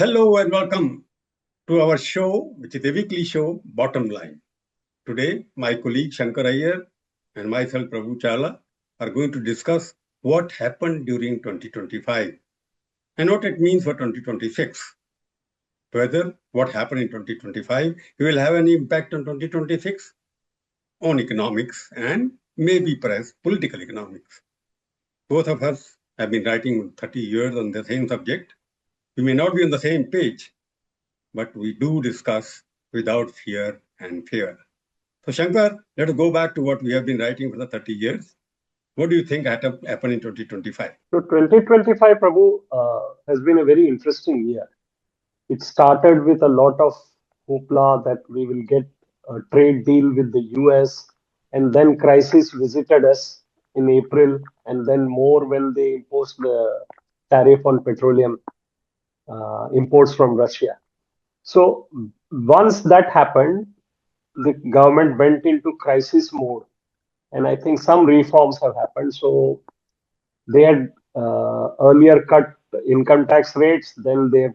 Hello and welcome to our show, which is a weekly show, Bottom Line. Today, my colleague Shankkar Aiyar and myself, Prabhu Chawla, are going to discuss what happened during 2025 and what it means for 2026. Whether what happened in 2025 will have any impact on 2026 on economics and maybe perhaps political economics. Both of us have been writing 30 years on the same subject. We may not be on the same page, but we do discuss without fear and fear. So, Shankkar, let us go back to what we have been writing for the 30 years. What do you think happened in 2025? So 2025, Prabhu, has been a very interesting year. It started with a lot of hoopla that we will get a trade deal with the US, and then crisis visited us in April, and then more when they imposed the tariff on petroleum imports from Russia. So once that happened, the government went into crisis mode, and I think some reforms have happened. So they had earlier cut income tax rates, then they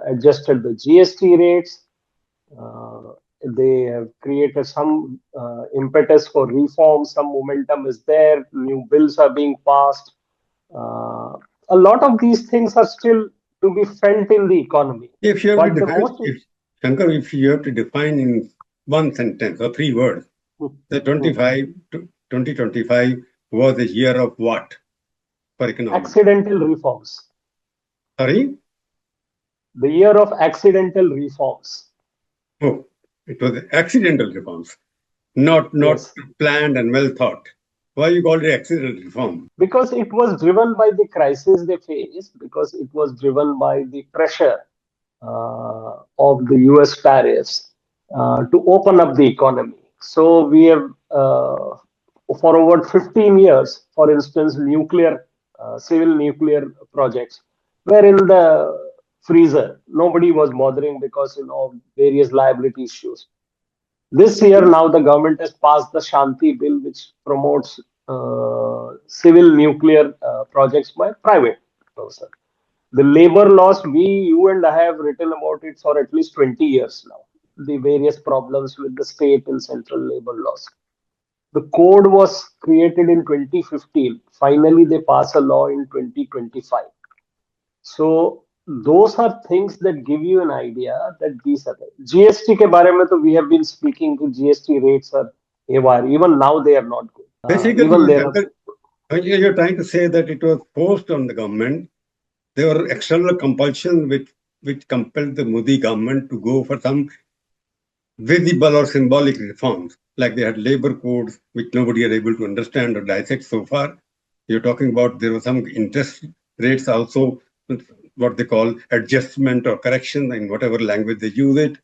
adjusted the GST rates. Uh, they have created some impetus for reform. Some momentum is there. New bills are being passed. Uh, a lot of these things are still to be felt in the economy. If you have to But the define, most if Shankar, if you have to define in one sentence or three words, the 2025 was a year of what for economics? accidental reforms, Sorry? the year of accidental reforms. Oh, it was accidental reforms, not Yes, planned and well thought. Why you call it accidental reform? because it was driven by the crisis they faced, because it was driven by the pressure of the US tariffs to open up the economy. So we have, for over 15 years, for instance, civil nuclear projects were in the freezer. Nobody was bothering because, various liability issues. This year, now the government has passed the Shanti bill, which promotes civil nuclear projects by private person. The labor laws, you and I have written about it for at least 20 years now. The various problems with the state and central labor laws. The code was created in 2015. Finally, they pass a law in 2025. So those are things that give you an idea that these are GST के बारे में तो we have been speaking. The GST rates are haywire. Even now they are not good. Even Basically, there are Shankar, you're trying to say that it was forced on the government. There were external compulsions which compelled the Modi government to go for some visible or symbolic reforms, like they had labor codes which nobody are able to understand or dissect so far. You're talking about there were some interest rates also, what they call adjustment or correction in whatever language they use it.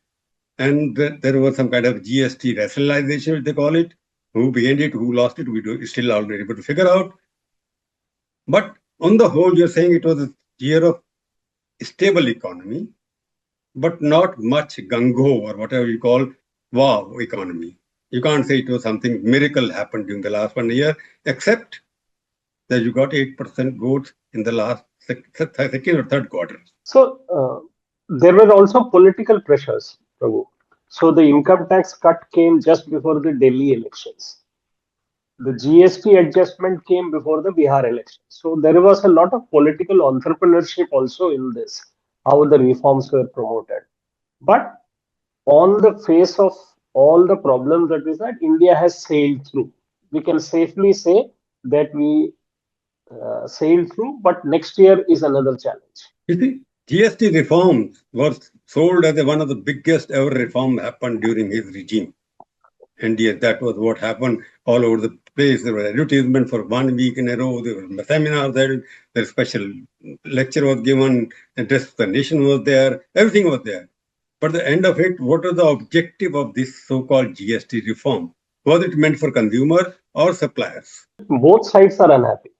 And there was some kind of GST rationalization, which they call it. Who began it, who lost it, still are not able to figure out. But on the whole, you're saying it was a year of stable economy, but not much gung-ho or whatever you call wow economy. You can't say it was something miracle happened during the last 1 year, except that you got 8% growth in the last second or third quarter. so there were also political pressures, Prabhu. So the income tax cut came just before the Delhi elections. The GST adjustment came before the Bihar election. So there was a lot of political entrepreneurship also in this, how the reforms were promoted. But on the face of all the problems that is that India has sailed through. We can safely say that we sailed through, but next year is another challenge. You see, GST reforms was sold as one of the biggest ever reform happened during his regime. And yes, that was what happened all over the place. There were advertisements for 1 week in a row. There were seminars there. The special lecture was given. Address of the nation was there. Everything was there. But the end of it, what was the objective of this so-called GST reform? Was it meant for consumers or suppliers? Both sides are unhappy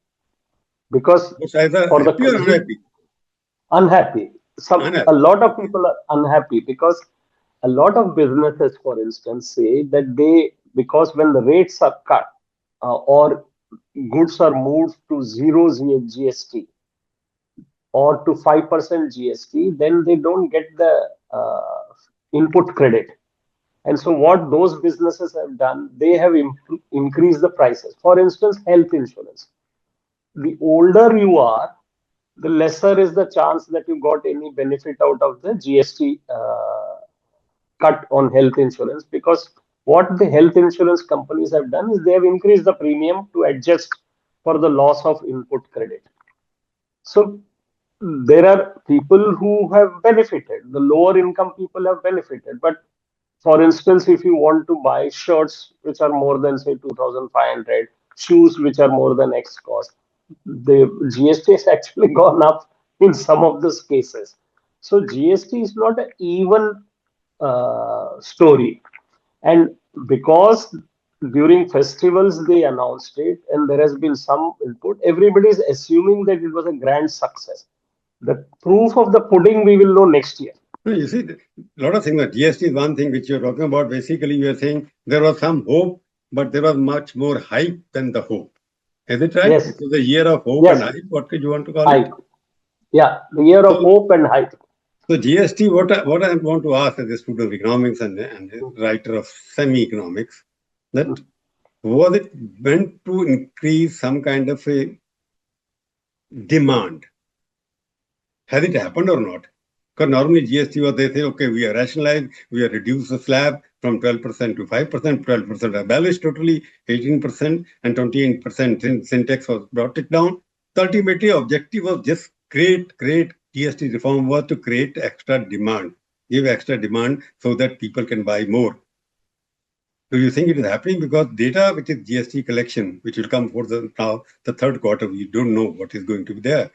because Both sides are for the happy or consumer, unhappy? unhappy. A Unhappy. lot of Okay. people are unhappy because a lot of businesses, for instance, say that because when the rates are cut or goods are moved to zero GST, or to 5% GST, then they don't get the input credit. And so, what those businesses have done, they have increased the prices. For instance, health insurance. The older you are, the lesser is the chance that you got any benefit out of the GST cut on health insurance, because what the health insurance companies have done is they have increased the premium to adjust for the loss of input credit. So there are people who have benefited. The lower income people have benefited. But for instance, if you want to buy shirts which are more than say 2,500, shoes which are more than X cost, the GST has actually gone up in some of those cases. So GST is not an even story. And because during festivals they announced it and there has been some input, everybody is assuming that it was a grand success. The proof of the pudding we will know next year. No, you see, a lot of things. GST is one thing which you're talking about. Basically, you're saying there was some hope, but there was much more hype than the hope. Is it right? It Yes, was a year of hope and yes, hype. What could you want to call it? hype. Yeah, the year of So, hope and hype. so GST. What I want to ask as a student of economics and a writer of semi-economics, that was it meant to increase some kind of a demand? Has it happened or not? Because normally GST was they say, okay, we are rationalized, we are reduced the slab from 12% to 5%, 12% abolished totally, 18% and 28% syntax was brought it down. The ultimately objective of this great GST reform was to create extra demand, give extra demand so that people can buy more. Do you think it is happening? Because data which is GST collection, which will come for the third quarter, we don't know what is going to be there.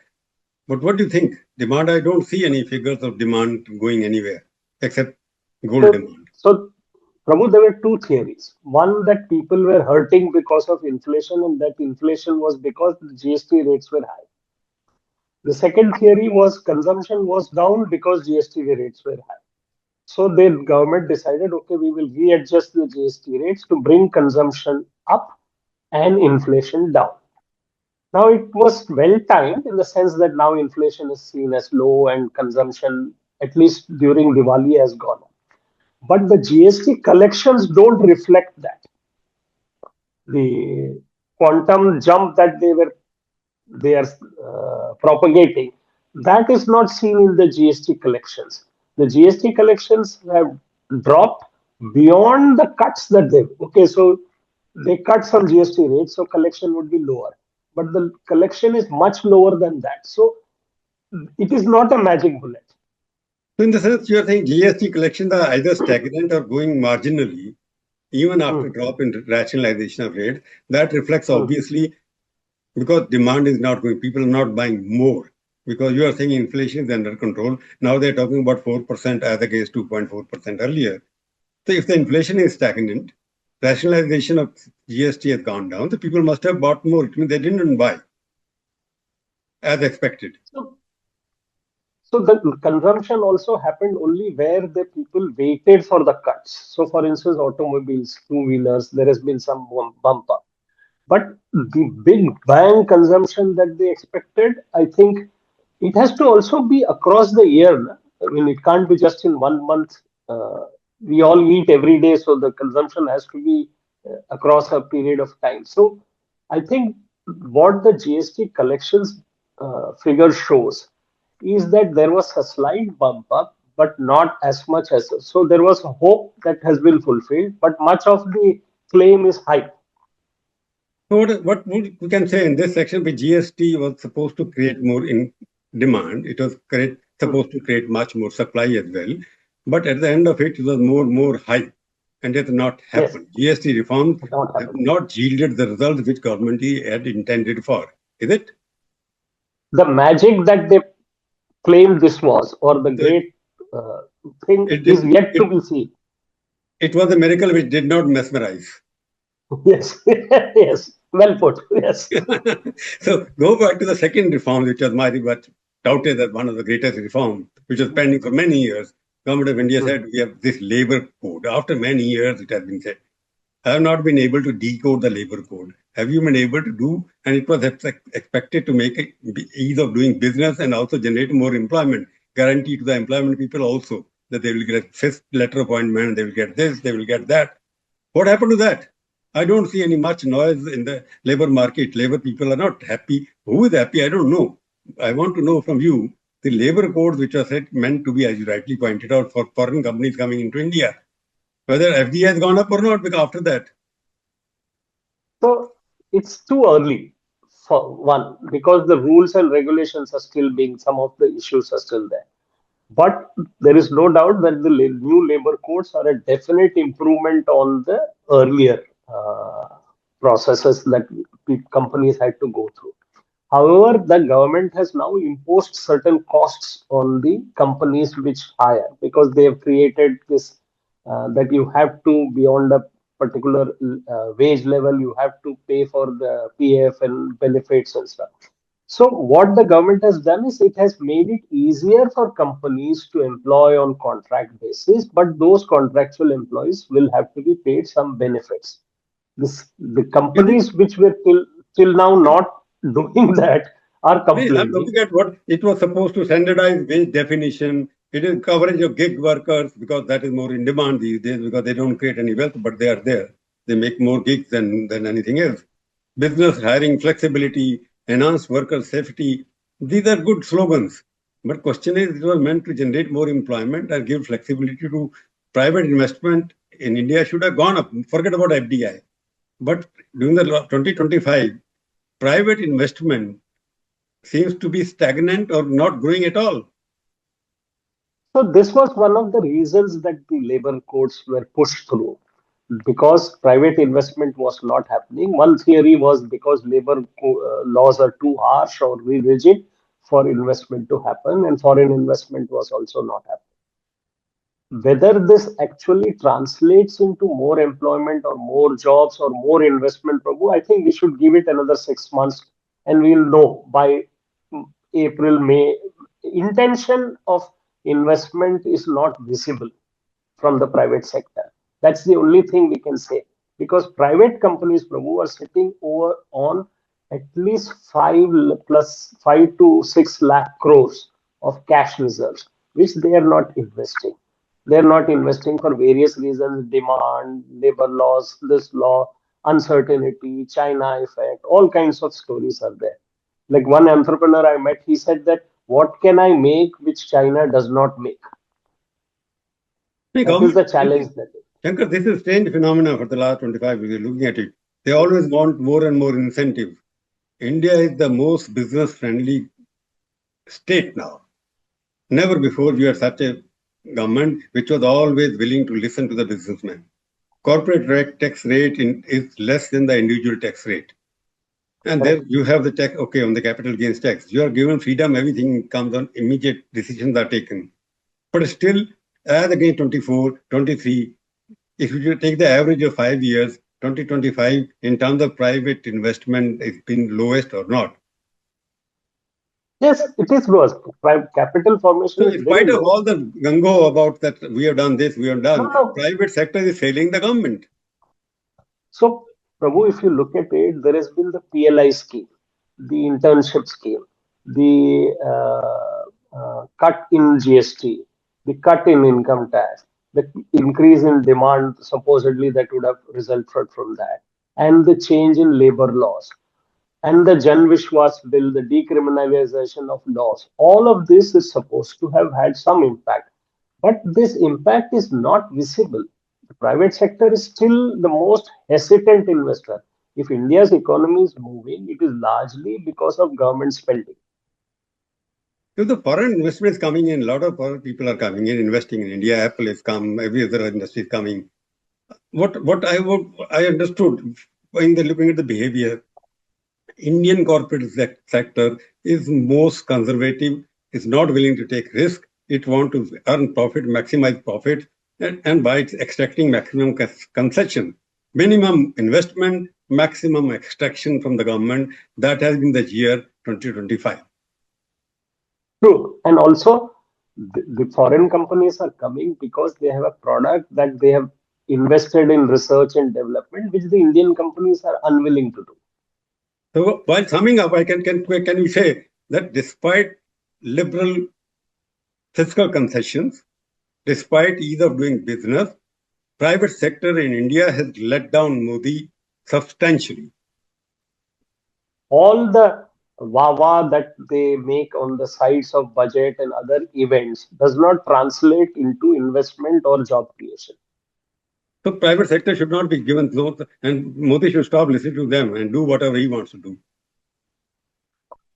But what do you think? Demand, I don't see any figures of demand going anywhere except gold So, demand. so Prabhu, there were two theories. One, that people were hurting because of inflation, and that inflation was because the GST rates were high. The second theory was consumption was down because GST rates were high. So the government decided, okay, we will readjust the GST rates to bring consumption up and inflation down. Now it was well timed in the sense that now inflation is seen as low and consumption, at least during Diwali, has gone up. But the GST collections don't reflect that. The quantum jump that they are propagating, that is not seen in the GST collections. The GST collections have dropped beyond the cuts that they, okay, so they cut some GST rates, so collection would be lower. But the collection is much lower than that. So it is not a magic bullet. So in the sense you're saying GST collections are either stagnant or going marginally, even after Hmm, drop in rationalization of rate. That reflects hmm. obviously because demand is not going, people are not buying more. Because you are saying inflation is under control. Now they're talking about 4% as against 2.4% earlier. So if the inflation is stagnant, rationalization of GST has gone down, the people must have bought more. It means they didn't buy as expected. So So the consumption also happened only where the people waited for the cuts. So for instance, automobiles, two-wheelers, there has been some bump up. But the big bang consumption that they expected, I think it has to also be across the year. Na? I mean, it can't be just in 1 month. We all eat every day, so the consumption has to be across a period of time. So I think what the GST collections figure shows is that there was a slight bump up, but not as much as so. There was hope that has been fulfilled, but much of the claim is hype. So what we can say in this section, the GST was supposed to create more in demand. It was Hmm. supposed to create much more supply as well. But at the end of it, it was more hype. And it has not Yes, happened. GST reforms it not have happened. not yielded the results which government had intended for. Is it? The magic that they claimed this was, or the So great uh, thing, it, is did, yet to it, be seen. it was a miracle which did not mesmerize. Yes, yes, well put. Yes. So go back to the second reform, which was much touted as one of the greatest reforms, which was pending for many years. Government of India Hmm. said we have this labor code. After many years, it has been said. I have not been able to decode the labor code. have you been able to do? And it was expected to make it ease of doing business and also generate more employment, guarantee to the employment people also that they will get a fifth letter appointment, they will get this, they will get that. What happened to that? I don't see any much noise in the labor market. Labor people are not happy. Who is happy? I don't know. I want to know from you the labor codes which are set meant to be, as you rightly pointed out, for foreign companies coming into India. Whether FDI has gone up or not, because after that, So it's too early for one because the rules and regulations are still being, some of the issues are still there. But there is no doubt that the new labor codes are a definite improvement on the earlier processes that companies had to go through. However, the government has now imposed certain costs on the companies which hire because they have created this that you have to, beyond a particular wage level, you have to pay for the PF and benefits and stuff. So what the government has done is it has made it easier for companies to employ on contract basis, but those contractual employees will have to be paid some benefits. The is it? companies which were till now not doing that are Hey, I'm complaining. looking at what it was supposed to standardize wage definition. It is coverage of gig workers because that is more in demand these days because they don't create any wealth, but they are there. They make more gigs than anything else. Business hiring flexibility, enhance worker safety. These are good slogans. But question is, it was meant to generate more employment and give flexibility to private investment in India should have gone up. Forget about FDI. But during the 2025, private investment seems to be stagnant or not growing at all. So this was one of the reasons that the labor codes were pushed through because private investment was not happening. One theory was because laws are too harsh or rigid for investment to happen, and foreign investment was also not happening. Whether this actually translates into more employment or more jobs or more investment, Prabhu, I think we should give it another 6 months and we'll know by April, May. Intention of investment is not visible from the private sector. That's the only thing we can say. Because private companies, Prabhu, are sitting over on at least 5 to 6 lakh crores of cash reserves, which they are not investing. They're not investing for various reasons: demand, labor laws, this law, uncertainty, China effect, all kinds of stories are there. Like one entrepreneur I met, he said that what can I make which China does not make? The That is government, the challenge that Shankar, this is a strange phenomenon for the last 25 years. We're looking at it. They always want more and more incentives. India is the most business friendly state now. Never before we had such a government which was always willing to listen to the businessman. Corporate tax rate is less than the individual tax rate. And correct. then you have the tax, okay, on the capital gains tax. You are given freedom, everything comes on, immediate decisions are taken. But still, as against 24, 23, if you take the average of 5 years, 2025, in terms of private investment, it's been lowest or not. Yes, it is low. Private capital formation So, is in very spite of low. all the gungo about that we have done this, we have No, done, no. private sector is failing the government. So, Prabhu, if you look at it, there has been the PLI scheme, the internship scheme, the cut in GST, the cut in income tax, the increase in demand supposedly that would have resulted from that, and the change in labor laws, and the Jan Vishwas bill, the decriminalization of laws. All of this is supposed to have had some impact, but this impact is not visible. The private sector is still the most hesitant investor. If India's economy is moving, it is largely because of government spending. So the foreign investment is coming in, a lot of foreign people are coming in, investing in India. Apple has come, every other industry is coming. What I understood in the looking at the behavior, Indian corporate sector is most conservative, is not willing to take risk. It wants to earn profit, maximize profit, and by extracting maximum concession, minimum investment, maximum extraction from the government. That has been the year 2025. True. And also, the foreign companies are coming because they have a product that they have invested in research and development, which the Indian companies are unwilling to do. So while summing up, can we say that despite liberal fiscal concessions, despite ease of doing business, private sector in India has let down Modi substantially. All the wah that they make on the sides of budget and other events does not translate into investment or job creation. So private sector should not be given those, and Modi should stop listening to them and do whatever he wants to do.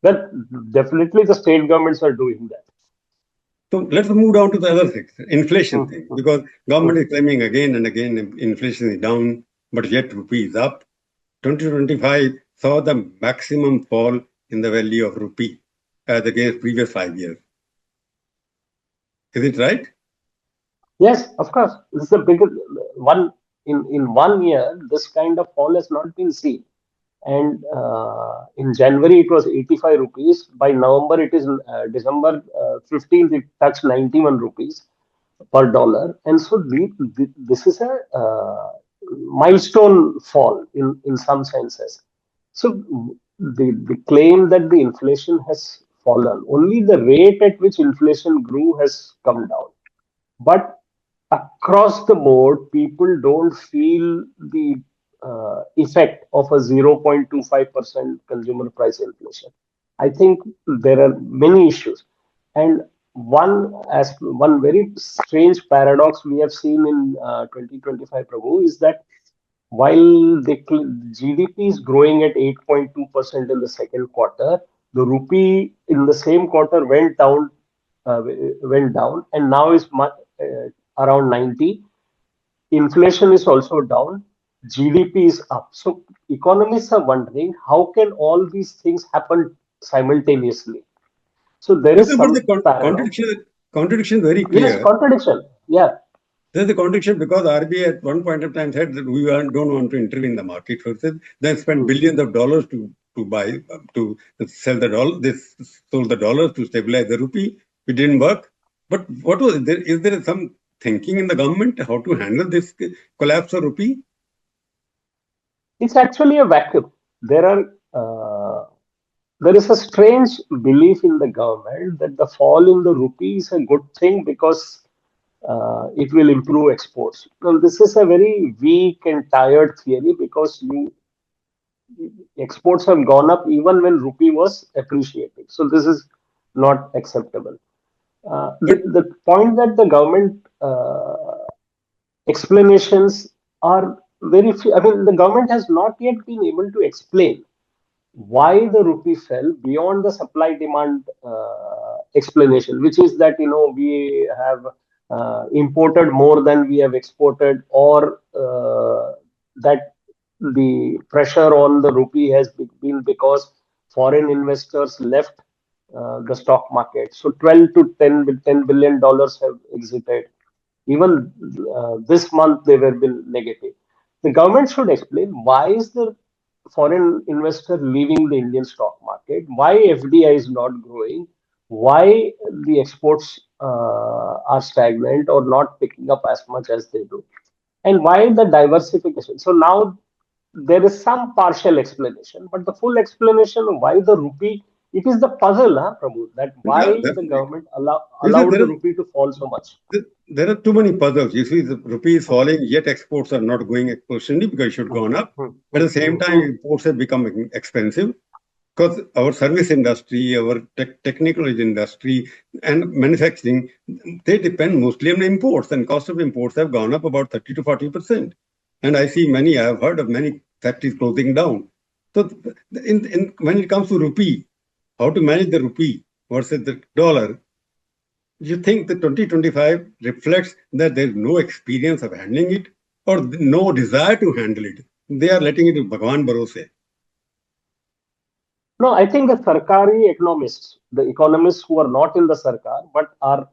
Well, definitely the state governments are doing that. So let's move down to the other thing, inflation Hmm, thing, hmm, because government hmm. is claiming again and again inflation is down, but yet rupee is up. 2025 saw the maximum fall in the value of rupee as against previous 5 years. Is it right? Yes, of course. This is the biggest one in 1 year. This kind of fall has not been seen. And in January it was 85 rupees. By November it is December 15th it touched 91 rupees per dollar. And so this is a milestone fall in some senses. So the claim that the inflation has fallen, only the rate at which inflation grew has come down. But across the board, people don't feel the effect of a 0.25% consumer price inflation. I think there are many issues. And one very strange paradox we have seen in 2025, Prabhu, is that while the GDP is growing at 8.2% in the second quarter, the rupee in the same quarter uh, went down, and now is around 90. Inflation is also down. GDP is up. So economists are wondering how can all these things happen simultaneously. So there is But some the paradox. contradiction is very Yes, clear. contradiction. Yeah. There's a contradiction because RBI at one point of time said that don't want to intervene in the market forces, then spent Hmm. billions of dollars to buy to sell the dollar. They sold the dollars to stabilize the rupee. It didn't work. But what was there? Is there some thinking in the government how to handle this collapse of rupee? It's actually a vacuum. There are there is a strange belief in the government that the fall in the rupee is a good thing because it will improve exports. Well, this is a very weak and tired theory because exports have gone up even when rupee was appreciating. So this is not acceptable. But The point that the government explanations are very few. I mean, the government has not yet been able to explain why the rupee fell beyond the supply demand explanation, which is that we have imported more than we have exported, or that the pressure on the rupee has been because foreign investors left the stock market. So 12 to 10 billion dollars have exited. Even this month they were been negative. The government should explain why is the foreign investor leaving the Indian stock market, why FDI is not growing, why the exports are stagnant or not picking up as much as they do, and why the diversification. So now there is some partial explanation, but the full explanation of why the rupee, it is the puzzle, Prabhu, that yeah, why the definitely. government You see, allowed the rupee to fall so much. there are too many puzzles. You see, the rupee is falling, yet exports are not going exponentially because it should Hmm, gone up. hmm, But hmm, at the same hmm, time, hmm. imports have become expensive because our service industry, our technology industry, and manufacturing, they depend mostly on imports, and cost of imports have gone up about 30 to 40%. And I have heard of many factories closing down. So, when it comes to rupee, how to manage the rupee versus the dollar, you think the 2025 reflects that there's no experience of handling it or no desire to handle it? They are letting it to Bhagwan Barose. No, I think the Sarkari economists, the economists who are not in the Sarkar but are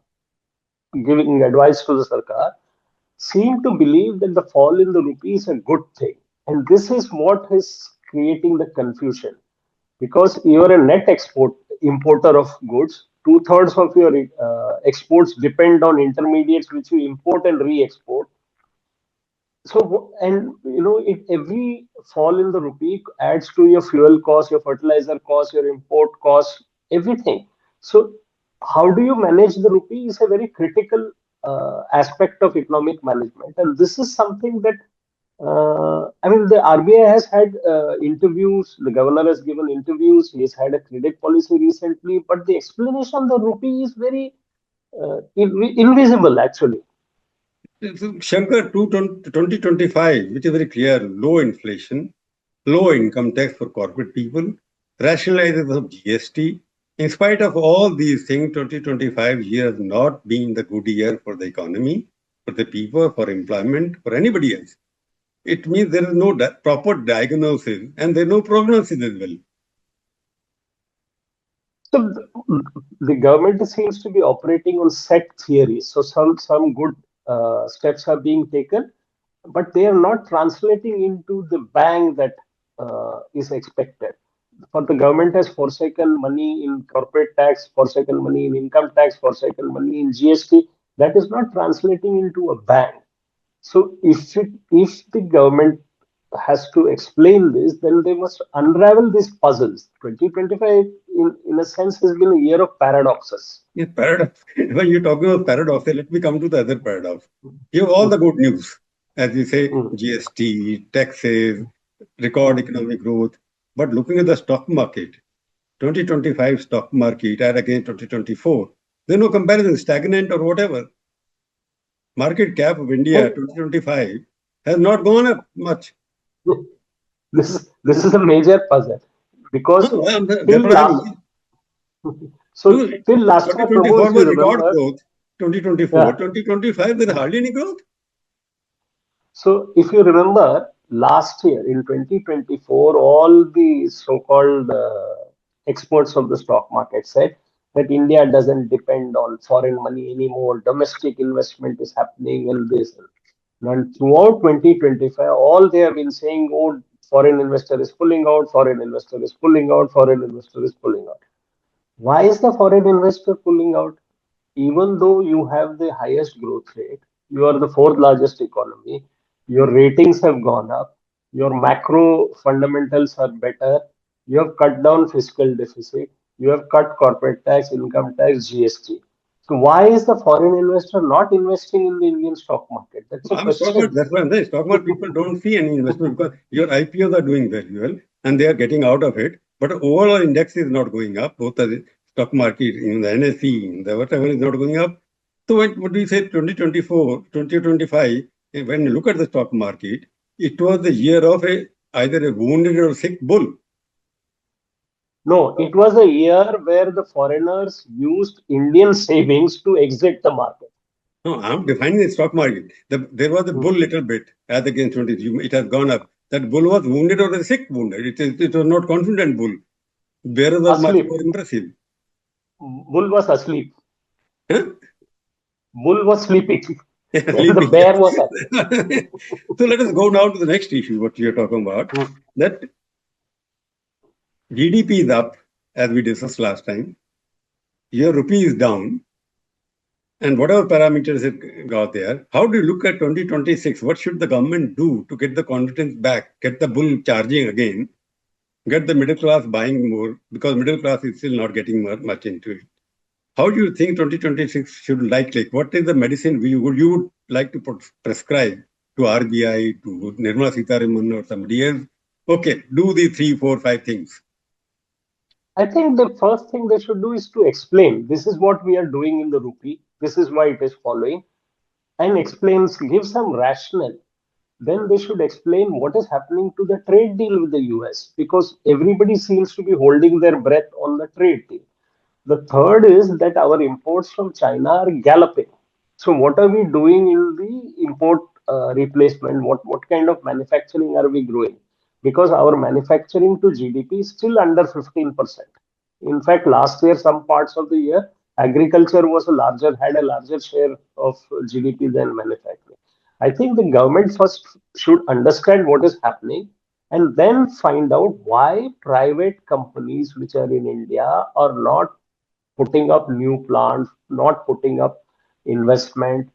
giving advice to the Sarkar, seem to believe that the fall in the rupee is a good thing. And this is what is creating the confusion. Because you're a net importer of goods, two-thirds of your exports depend on intermediates which you import and re-export. And if every fall in the rupee adds to your fuel cost, your fertilizer cost, your import cost, everything. So how do you manage the rupee is a very critical aspect of economic management, and this is something that I mean, the RBI has had interviews. The governor has given interviews. He has had a credit policy recently, but the explanation of the rupee is very invisible, actually. So Shankar, 2025, which is very clear, low inflation, low income tax for corporate people, rationalization of GST. In spite of all these things, 2025 year has not been the good year for the economy, for the people, for employment, for anybody else. It means there is no proper diagnosis and there is no prognosis as well. So the government seems to be operating on set theories. So some good steps are being taken, but they are not translating into the bang that is expected. For the government has forsaken money in corporate tax, forsaken money in income tax, forsaken money in GST. That is not translating into a bang. So if the government has to explain this, then they must unravel these puzzles. 2025, in a sense, has been a year of paradoxes. Yes, paradox. When you're talking about paradox, let me come to the other paradox. You have all the Mm, good news, as you say, mm, GST, taxes, record mm. economic growth. But looking at the stock market, 2025 stock market and against 2024, there's no comparison, stagnant or whatever. Market cap of India And 2025 has not gone up much. this is a major puzzle because Well, till that's what I last mean. so No, till last year, Prabhu, 2024 if you was record remember, growth. 2024, yeah. 2025, there's hardly any growth. So, if you remember last year in 2024, all the so-called experts of the stock market said that India doesn't depend on foreign money anymore. Domestic investment is happening in this. And throughout 2025, all they have been saying, oh, foreign investor is pulling out, foreign investor is pulling out, foreign investor is pulling out. Why is the foreign investor pulling out? Even though you have the highest growth rate, you are the fourth largest economy, your ratings have gone up, your macro fundamentals are better, you have cut down fiscal deficit, you have cut corporate tax, income tax, GST. So why is the foreign investor not investing in the Indian stock market? That's a I'm a stock market. question. That's why I'm saying stock market people don't see any investment because your IPOs are doing very well and they are getting out of it. But overall index is not going up. Both the stock market, in the NSE, the whatever is not going up. So what do you say 2024, 2025, when you look at the stock market, it was the year of either a wounded or sick bull. No, it was a year where the foreigners used Indian savings to exit the market. No, I'm defining the stock market. There was a bull Hmm. little bit as against 20. It has gone up. That bull was wounded or a sick wounded. It was not confident bull. Bearers are much Asleep. more impressive. Bull was asleep. Huh? Bull was sleeping. And the Sleeping. bear was up. So let us go now to the next issue, what you're talking about. Hmm. That GDP is up, as we discussed last time. Your rupee is down, and whatever parameters it got there. How do you look at 2026? What should the government do to get the confidence back, get the bull charging again, get the middle class buying more, because middle class is still not getting much into it? How do you think 2026 should like what is the medicine you would like to prescribe to RBI, to Nirmala Sitharaman or somebody else? Okay, do the three, four, five things. I think the first thing they should do is to explain this is what we are doing in the rupee, this is why it is following, and explains, give some rationale. Then they should explain what is happening to the trade deal with the US because everybody seems to be holding their breath on the trade deal. The third is that our imports from China are galloping. So, what are we doing in the import replacement? What kind of manufacturing are we growing? Because our manufacturing to GDP is still under 15%. In fact, last year, some parts of the year, agriculture was a larger had a larger share of GDP than manufacturing. I think the government first should understand what is happening and then find out why private companies which are in India are not putting up new plants, not putting up investment.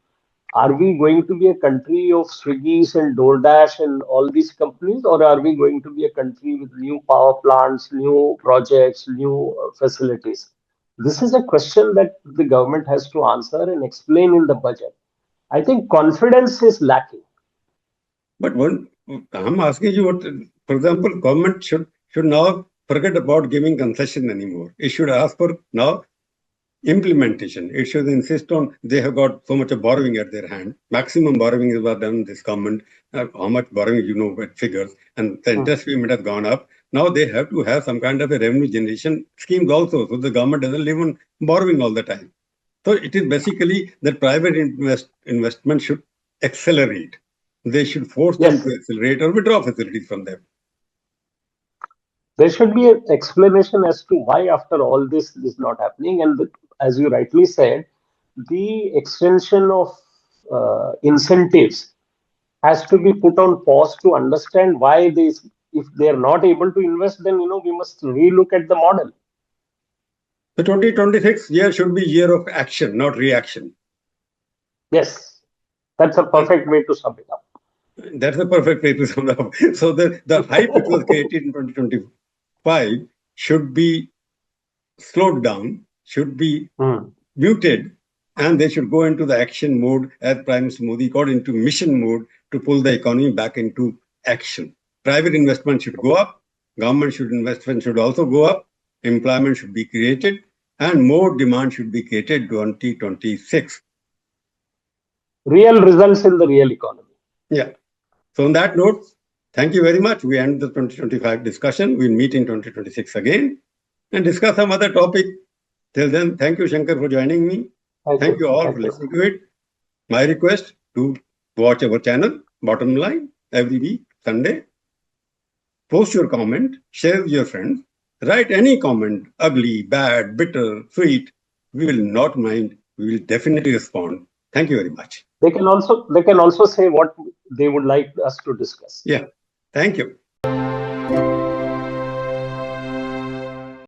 Are we going to be a country of Swiggy's and DoorDash and all these companies, or are we going to be a country with new power plants, new projects, new facilities? This is a question that the government has to answer and explain in the budget. I think confidence is lacking. But one, I'm asking you what, for example, government should now forget about giving concession anymore. It should ask for now implementation. It should insist on they have got so much of borrowing at their hand. Maximum borrowing is what done in this government. How much borrowing you know with figures, and the interest payment has gone up. Now they have to have some kind of a revenue generation schemes also, so the government doesn't live on borrowing all the time. So it is basically that private investment should accelerate. They should force them Yes, to accelerate or withdraw facilities from them. there should be an explanation as to why, after all this, is not happening. And as you rightly said, the extension of incentives has to be put on pause to understand why this. If they are not able to invest, then we must relook at the model. The 2026 year should be year of action, not reaction. Yes, that's a perfect way to sum it up. That's a perfect way to sum it up. So the hype which was created in 2025 should be slowed down, should be muted, and they should go into the action mode, as Prime Minister Modi got into mission mode to pull the economy back into action. Private investment should go up, government investment should also go up, employment should be created, and more demand should be created 2026. Real results in the real economy. Yeah. So on that note, thank you very much. We end the 2025 discussion. We'll meet in 2026 again and discuss some other topic. Till then, thank you, Shankkar, for joining me. Thank you all for listening to it. My request to watch our channel, Bottom Line, every week, Sunday. Post your comment, share with your friends. Write any comment, ugly, bad, bitter, sweet. We will not mind. We will definitely respond. Thank you very much. They can also say what they would like us to discuss. Yeah. Thank you.